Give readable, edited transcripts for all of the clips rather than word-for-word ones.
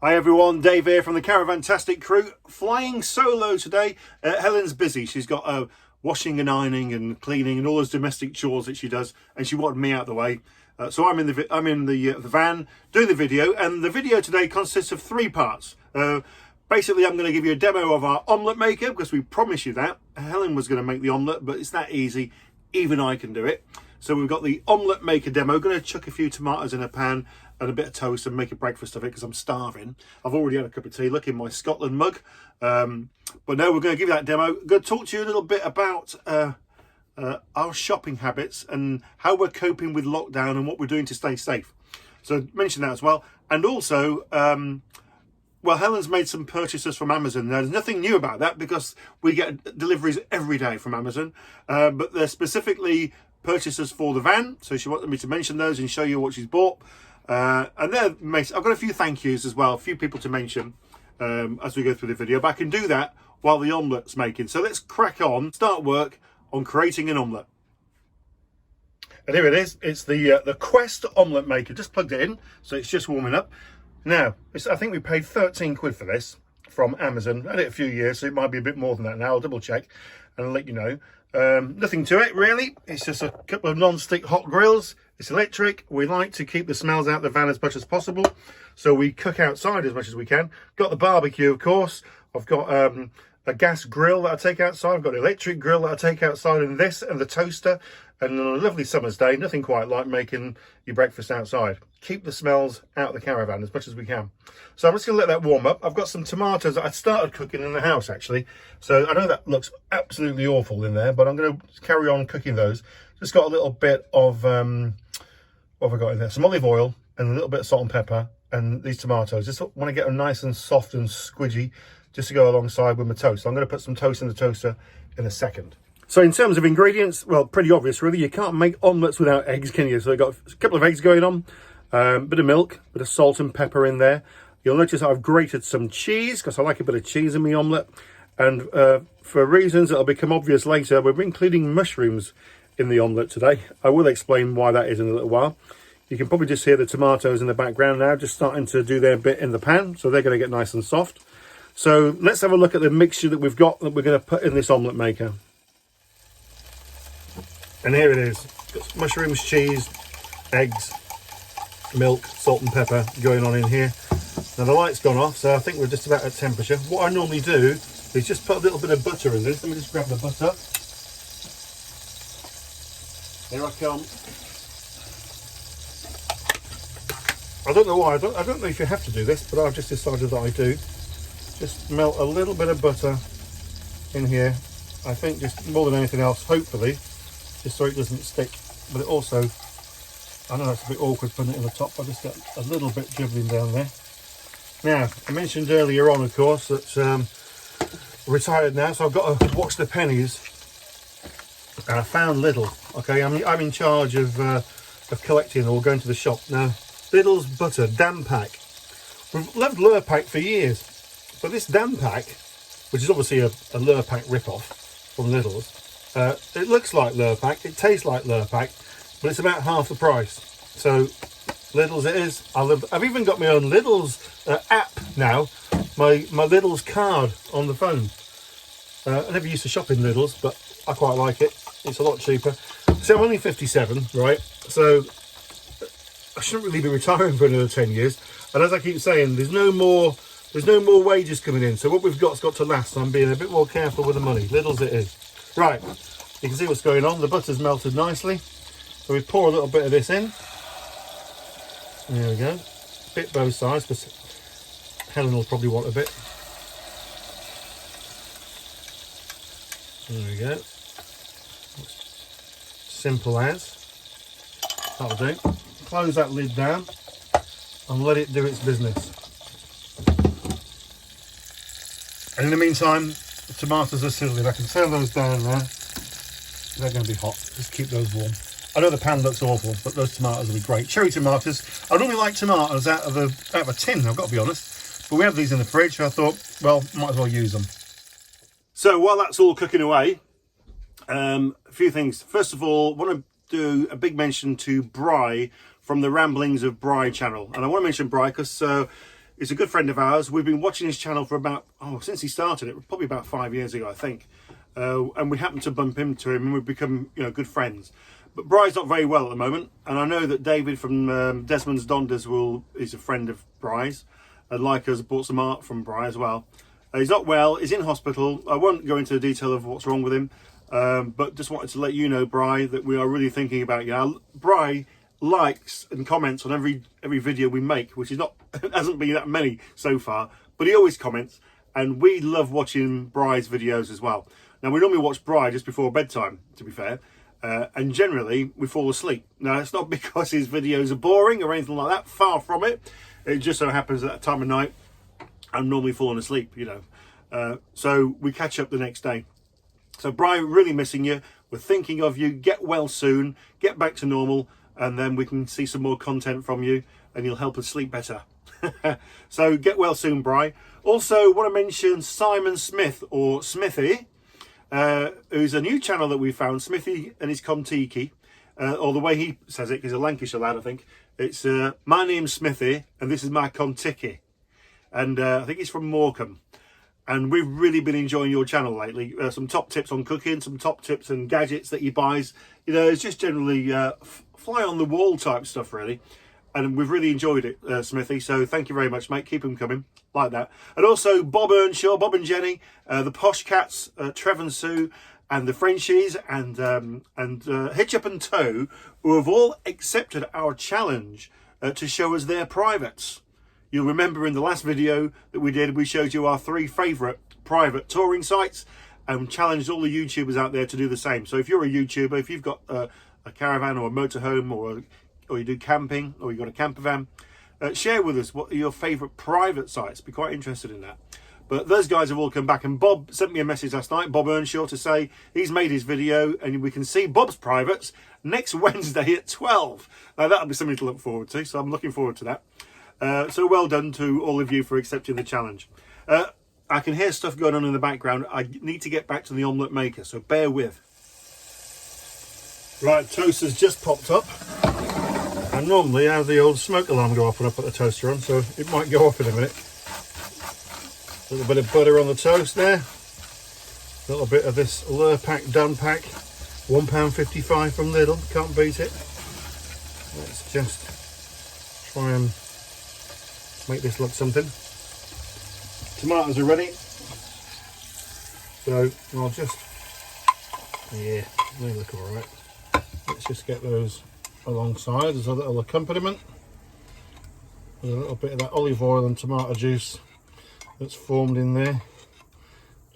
Hi everyone, Dave here from the Caravan-tastic crew, flying solo today. Helen's busy. She's got washing and ironing and cleaning and all those domestic chores that she does, and she wanted me out of the way. So I'm in the van doing the video, and the video today consists of 3 parts. Basically, I'm going to give you a demo of our omelette maker because we promised you that. Helen was going to make the omelette, but it's that easy. Even I can do it. So we've got the omelette maker demo. Going to chuck a few tomatoes in a pan and a bit of toast and make a breakfast of it because I'm starving. I've already had a cup of tea. Look in my Scotland mug. But no, we're going to give you that demo. I'm going to talk to you a little bit about our shopping habits and how we're coping with lockdown and what we're doing to stay safe. So mention that as well. And also, well, Helen's made some purchases from Amazon. There's nothing new about that because we get deliveries every day from Amazon. But they're specifically purchases for the van. So she wanted me to mention those and show you what she's bought. And I've got a few thank yous as well, a few people to mention as we go through the video. But I can do that while the omelette's making. So let's crack on, start work on creating an omelette. And here it is. It's the Quest omelette maker. Just plugged it in, so it's just warming up. Now, I think we paid 13 quid for this from Amazon. I had it a few years, so it might be a bit more than that now. I'll double check and I'll let you know. Nothing to it, really. It's just a couple of non-stick hot grills. It's electric. We like to keep the smells out of the van as much as possible, so we cook outside as much as we can. Got the barbecue, of course. I've got a gas grill that I take outside. I've got an electric grill that I take outside, and this, and the toaster. And on a lovely summer's day, nothing quite like making your breakfast outside. Keep the smells out of the caravan as much as we can. So I'm just going to let that warm up. I've got some tomatoes that I started cooking in the house, actually. So I know that looks absolutely awful in there, but I'm going to carry on cooking those. Just got a little bit of, what have I got in there? Some olive oil and a little bit of salt and pepper and these tomatoes. Just want to get them nice and soft and squidgy just to go alongside with my toast. So I'm going to put some toast in the toaster in a second. So in terms of ingredients, well, pretty obvious really. You can't make omelettes without eggs, can you? So I've got a couple of eggs going on, bit of milk, bit of salt and pepper in there. You'll notice I've grated some cheese because I like a bit of cheese in my omelette. And for reasons that'll become obvious later, we're including mushrooms in the omelette today. I will explain why that is in a little while. You can probably just hear the tomatoes in the background now, just starting to do their bit in the pan. So they're going to get nice and soft. So let's have a look at the mixture that we've got that we're going to put in this omelette maker. And here it is. Got mushrooms, cheese, eggs, milk, salt and pepper going on in here. Now the light's gone off, so I think we're just about at temperature. What I normally do is just put a little bit of butter in this. Let me just grab the butter. Here I come. I don't know why. I don't know if you have to do this, but I've just decided that I do. Just melt a little bit of butter in here. I think just more than anything else, hopefully, just so it doesn't stick. But it also, I know it's a bit awkward putting it in the top, but I just got a little bit dribbling down there. Now, I mentioned earlier on, of course, that I'm retired now, so I've got to watch the pennies. And I found Lidl. Okay, I'm in charge of collecting or going to the shop. Now, Lidl's butter, Dan Pack. We've loved Lurpak for years. But this Dan Pack, which is obviously a Lurpak rip-off from Lidl's, it looks like Lurpak, it tastes like Lurpak, but it's about half the price. So Lidl's it is. I've even got my own Lidl's app now, my Lidl's card on the phone. I never used to shop in Lidl's, but I quite like it. It's a lot cheaper. So I'm only 57, right? So I shouldn't really be retiring for another 10 years. And as I keep saying, there's no more wages coming in. So what we've got's got to last. So I'm being a bit more careful with the money. Lidl's it is. Right, you can see what's going on. The butter's melted nicely. So we pour a little bit of this in. There we go. Bit both sides because Helen will probably want a bit. There we go. Simple as. That'll do. Close that lid down and let it do its business. And in the meantime, the tomatoes are sizzling. I can turn those down now. They're going to be hot. Just keep those warm. I know the pan looks awful, but those tomatoes will be great. Cherry tomatoes. I normally like tomatoes out of a tin, I've got to be honest. But we have these in the fridge, so I thought, well, might as well use them. So while that's all cooking away, a few things. First of all, I want to do a big mention to Brekkie from the Ramblings of Brekkie channel. And I want to mention Brekkie because is a good friend of ours. We've been watching his channel for about, since he started it, probably about 5 years ago, I think. And we happened to bump into him and we've become, good friends. But Bry's not very well at the moment. And I know that David from Desmond's Donders is a friend of Bry's. And like us, bought some art from Bry as well. He's not well, he's in hospital. I won't go into the detail of what's wrong with him. But just wanted to let you know, Bry, that we are really thinking about you. Bry likes and comments on every video we make, which is not hasn't been that many so far, but he always comments, and we love watching Bry's videos as well. Now, we normally watch Bry just before bedtime, to be fair, and generally we fall asleep. Now, it's not because his videos are boring or anything like that, far from it. It just so happens at that time of night I'm normally falling asleep, so we catch up the next day. So Bry, really missing you. We're thinking of you. Get well soon, get back to normal, and then we can see some more content from you and you'll help us sleep better. So get well soon, Bry. Also want to mention Simon Smith, or Smithy, who's a new channel that we found, Smithy and his Contiki, or the way he says it, he's a Lancashire lad, I think. It's my name's Smithy and this is my Contiki, and I think he's from Morecambe. And we've really been enjoying your channel lately. Some top tips on cooking, some top tips and gadgets that he buys. It's just generally fly on the wall type stuff, really. And we've really enjoyed it, Smithy. So thank you very much, mate. Keep them coming like that. And also Bob Earnshaw, Bob and Jenny, the Posh Cats, Trev and Sue, and the Frenchies, and Hitch Up and Toe, who have all accepted our challenge to show us their privates. You'll remember in the last video that we did, we showed you our 3 favourite private touring sites and challenged all the YouTubers out there to do the same. So if you're a YouTuber, if you've got a caravan or a motorhome, or you do camping, or you've got a camper van, share with us what are your favourite private sites. Be quite interested in that. But those guys have all come back, and Bob sent me a message last night, Bob Earnshaw, to say he's made his video and we can see Bob's privates next Wednesday at 12. Now that'll be something to look forward to, so I'm looking forward to that. So well done to all of you for accepting the challenge. I can hear stuff going on in the background. I need to get back to the omelette maker, so bear with. Right, toaster's just popped up. And normally I have the old smoke alarm go off when I put the toaster on, so it might go off in a minute. A little bit of butter on the toast there. A little bit of this Lurpak done pack. £1.55 from Lidl, can't beat it. Let's just try and make this look something. Tomatoes are ready, so I'll just, they look all right. Let's just get those alongside as a little accompaniment. With a little bit of that olive oil and tomato juice that's formed in there.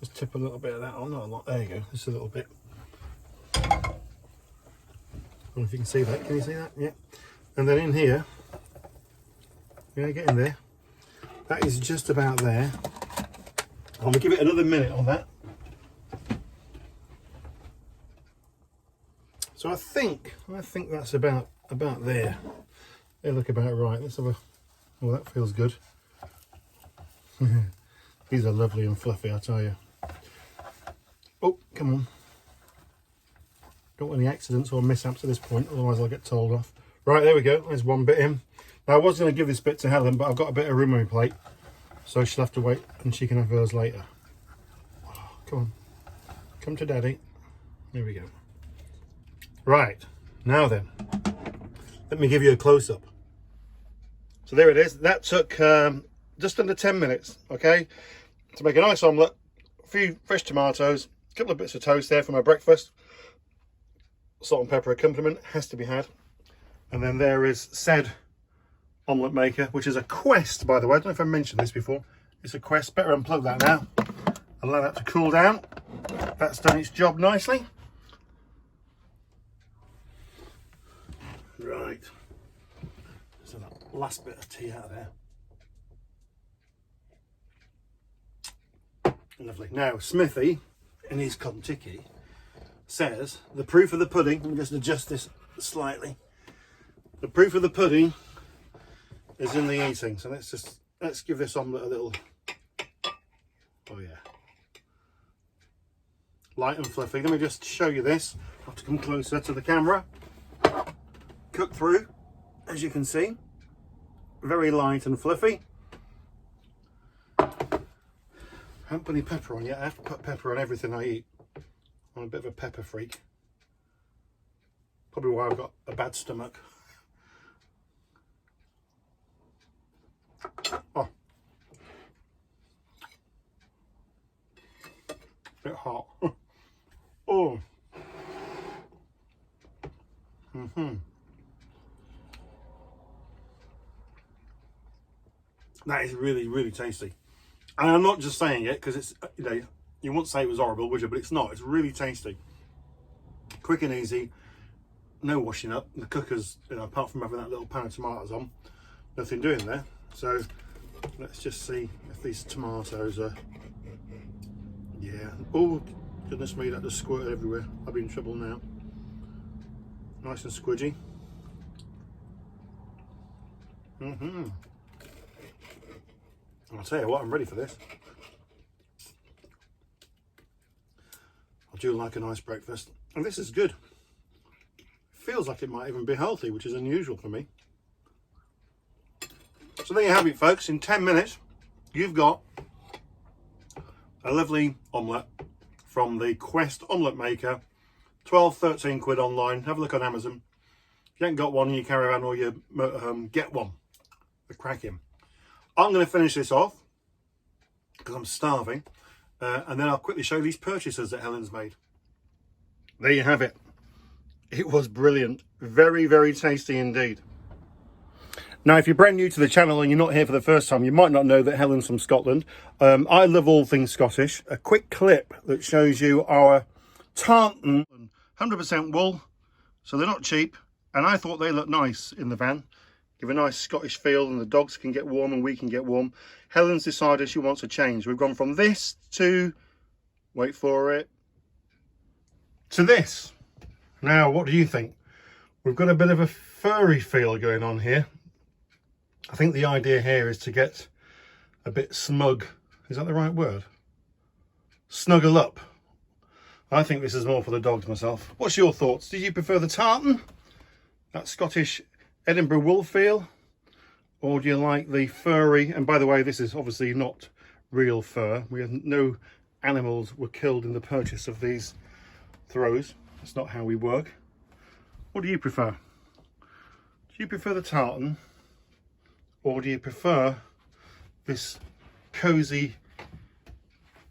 Just tip a little bit of that on, not a lot. There you go, just a little bit. I don't know if you can see that. Can you see that? Yeah. And then in here, get in there. That is just about there. I'm gonna give it another minute on that. So I think that's about there. They look about right. Let's have a. Oh, that feels good. These are lovely and fluffy, I tell you. Oh, come on. Don't want any accidents or mishaps at this point, otherwise I'll get told off. Right, there we go. There's one bit in. Now, I was going to give this bit to Helen, but I've got a bit of room on my plate, so she'll have to wait and she can have hers later. Oh, come on. Come to Daddy. There we go. Right, now then, let me give you a close-up. So there it is. That took just under 10 minutes, okay, to make a nice omelette, a few fresh tomatoes, a couple of bits of toast there for my breakfast. Salt and pepper accompaniment has to be had. And then there is said omelette maker, which is a Quest, by the way. I don't know if I mentioned this before. It's a Quest. Better unplug that now. Allow that to cool down. That's done its job nicely. Right. So that last bit of tea out of there. Lovely. Now, Smithy, in his Contiki, says the proof of the pudding, let me just adjust this slightly. The proof of the pudding is in the eating. So let's give this omelette a little, oh yeah, light and fluffy. Let me just show you this. I have to come closer to the camera. Cooked through, as you can see, very light and fluffy. haven't put any pepper on yet. I have to put pepper on everything I eat. I'm a bit of a pepper freak. Probably why I've got a bad stomach. Oh. A bit hot. Oh. That is really, really tasty. And I'm not just saying it because it's, you know, you wouldn't say it was horrible, would you? But it's not. It's really tasty. Quick and easy. No washing up. The cooker's, you know, apart from having that little pan of tomatoes on, nothing doing there. So let's just see if these tomatoes are, yeah. Oh, goodness me, that just squirted everywhere. I'll be in trouble now. Nice and squidgy. I'll tell you what, I'm ready for this. I do like a nice breakfast, and this is good. Feels like it might even be healthy, which is unusual for me. So there you have it, folks. In 10 minutes, you've got a lovely omelette from the Quest omelette maker. 12, 13 quid online. Have a look on Amazon. If you ain't got one in your Caravan or your motorhome, get one. They're cracking. I'm going to finish this off because I'm starving, and then I'll quickly show you these purchases that Helen's made. There you have it. It was brilliant. Very, very tasty indeed. Now, if you're brand new to the channel and you're not here for the first time, you might not know that Helen's from Scotland. I love all things Scottish. A quick clip that shows you our tartan, 100% wool, so they're not cheap, and I thought they looked nice in the van. Give a nice Scottish feel, and the dogs can get warm and we can get warm. Helen's decided she wants a change. We've gone from this to, wait for it, to this. Now, what do you think? We've got a bit of a furry feel going on here. I think the idea here is to get a bit smug. Is that the right word? Snuggle up. I think this is more for the dogs myself. What's your thoughts? Did you prefer the tartan? That Scottish Edinburgh wool feel? Or do you like the furry? And by the way, this is obviously not real fur. We have no animals were killed in the purchase of these throws. That's not how we work. What do you prefer? Do you prefer the tartan? Or do you prefer this cozy,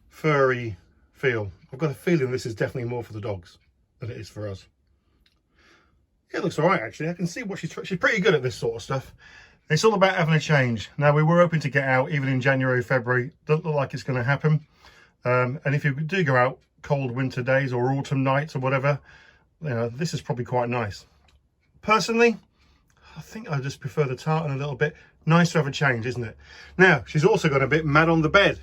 furry feel? I've got a feeling this is definitely more for the dogs than it is for us. It looks all right, actually. I can see what she's pretty good at this sort of stuff. It's all about having a change. Now, we were hoping to get out even in January, February. Doesn't look like it's going to happen. And if you do go out cold winter days or autumn nights or whatever, you know, this is probably quite nice. Personally, I think I just prefer the tartan a little bit. Nice to have a change, isn't it? Now, she's also got a bit mad on the bed.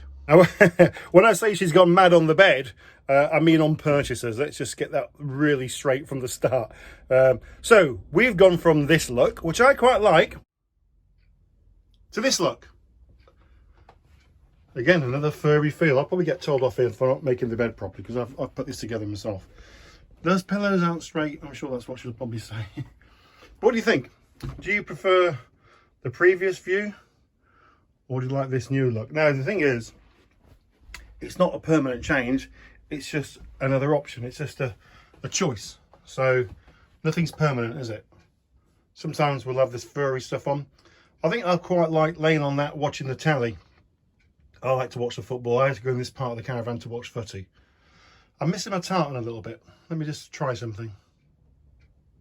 When I say she's gone mad on the bed, I mean on purchases. Let's just get that really straight from the start. So we've gone from this look, which I quite like, to this look. Again, another furry feel. I'll probably get told off here for not making the bed properly because I've put this together myself. Those pillows aren't straight. I'm sure that's what she'll probably say. What do you think? Do you prefer the previous view or do you like this new look? Now, the thing is, it's not a permanent change. It's just another option. It's just a choice. So nothing's permanent, is it? Sometimes we'll have this furry stuff on. I think I quite like laying on that, watching the telly. I like to watch the football. I had to go in this part of the caravan to watch footy. I'm missing my tartan a little bit. Let me just try something.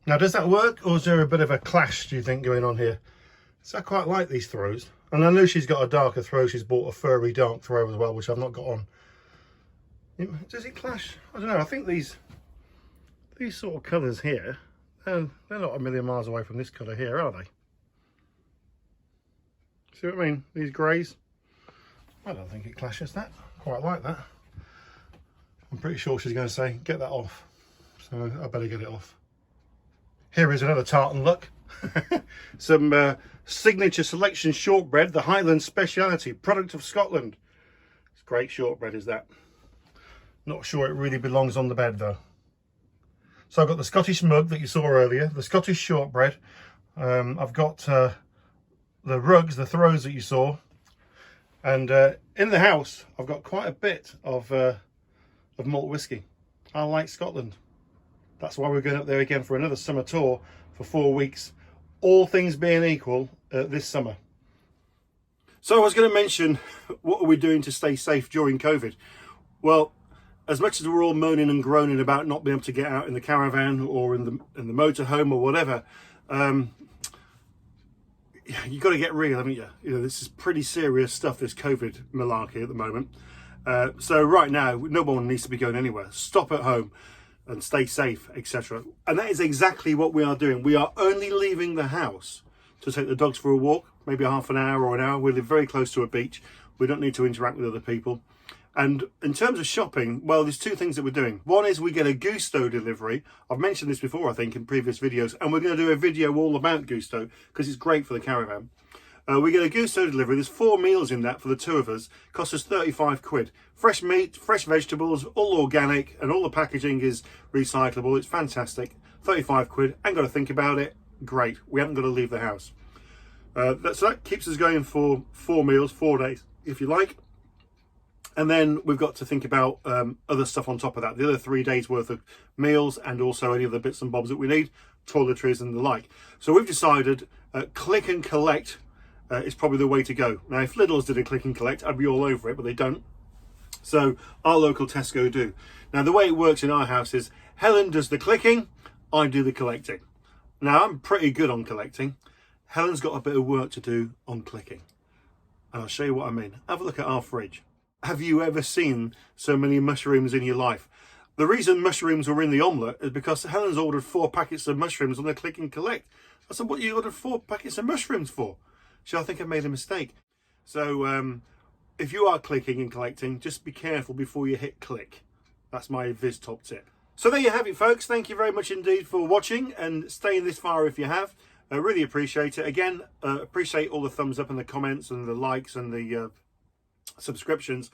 Now, does that work, or is there a bit of a clash, do you think, going on here? So I quite like these throws. And I know she's got a darker throw. She's bought a furry dark throw as well, which I've not got on. Does it clash? I don't know. I think these sort of colours here, they're not a million miles away from this colour here, are they? See what I mean? These greys. I don't think it clashes that. Quite like that. I'm pretty sure she's going to say, get that off. So I better get it off. Here is another tartan look. Some signature selection shortbread, the Highland speciality, product of Scotland. It's great shortbread, is that? Not sure it really belongs on the bed though. So I've got the Scottish mug that you saw earlier, the Scottish shortbread. I've got the rugs, the throws that you saw. And in the house, I've got quite a bit of malt whiskey. I like Scotland. That's why we're going up there again for another summer tour for 4 weeks. All things being equal, this summer. So I was going to mention, what are we doing to stay safe during COVID? Well, as much as we're all moaning and groaning about not being able to get out in the caravan or in the motorhome or whatever, you've got to get real, haven't you? You know, this is pretty serious stuff, this COVID malarkey at the moment. So right now, no one needs to be going anywhere. Stop at home and stay safe, etc. And that is exactly what we are doing. We are only leaving the house to take the dogs for a walk, maybe half an hour or an hour. We live very close to a beach. We don't need to interact with other people. And in terms of shopping, well, there's two things that we're doing. One is we get a Gusto delivery. I've mentioned this before, I think, in previous videos, and we're going to do a video all about Gusto because it's great for the caravan. We get a Gusto delivery. There's 4 meals in that for the 2 of us. Costs us 35 quid. Fresh meat, fresh vegetables, all organic, and all the packaging is recyclable. It's fantastic. 35 quid. Ain't got to think about it. Great. We haven't got to leave the house. So that keeps us going for 4 meals, 4 days, if you like. And then we've got to think about other stuff on top of that. The other 3 days worth of meals and also any other bits and bobs that we need, toiletries and the like. So we've decided click and collect is probably the way to go. Now, if Lidl's did a click and collect, I'd be all over it, but they don't. So our local Tesco do. Now, the way it works in our house is Helen does the clicking, I do the collecting. Now, I'm pretty good on collecting. Helen's got a bit of work to do on clicking. And I'll show you what I mean. Have a look at our fridge. Have you ever seen so many mushrooms in your life? The reason mushrooms were in the omelette is because Helen's ordered 4 packets of mushrooms on the click and collect. I said, what you ordered 4 packets of mushrooms for? She said, I think I made a mistake. So if you are clicking and collecting, just be careful before you hit click. That's my Viz top tip. So there you have it, folks. Thank you very much indeed for watching and staying this far if you have. I really appreciate it. Again, appreciate all the thumbs up and the comments and the likes and the subscriptions,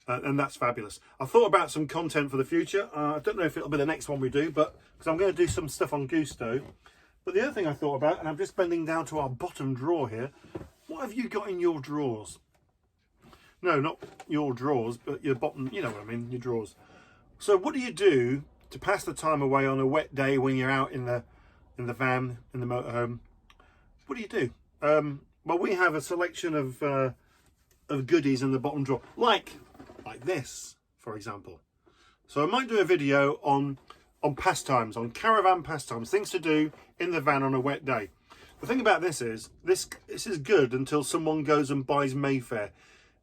and that's fabulous. I thought about some content for the future. I don't know if it'll be the next one we do, but because I'm going to do some stuff on Gusto. But the other thing I thought about, and I'm just bending down to our bottom drawer here, what have you got in your drawers? No, not your drawers, but your bottom, you know what I mean, your drawers. So what do you do to pass the time away on a wet day when you're out in the van, in the motorhome? What do you do? Well, we have a selection of goodies in the bottom drawer, like this, for example. So I might do a video on pastimes, on caravan pastimes, things to do in the van on a wet day. The thing about this is is good until someone goes and buys Mayfair.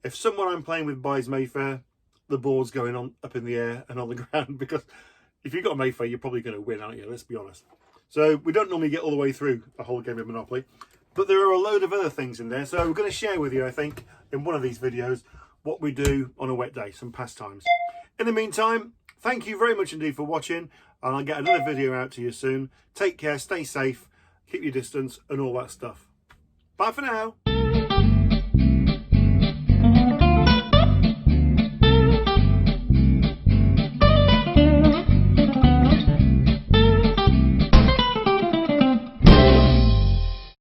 If someone I'm playing with buys Mayfair, the board's going on up in the air and on the ground, because if you've got Mayfair, you're probably going to win, aren't you? Let's be honest. So we don't normally get all the way through a whole game of Monopoly, but there are a load of other things in there. So we're going to share with you, I think, in one of these videos, what we do on a wet day, some pastimes. In the meantime, thank you very much indeed for watching, and I'll get another video out to you soon. Take care, stay safe, keep your distance, and all that stuff. Bye for now.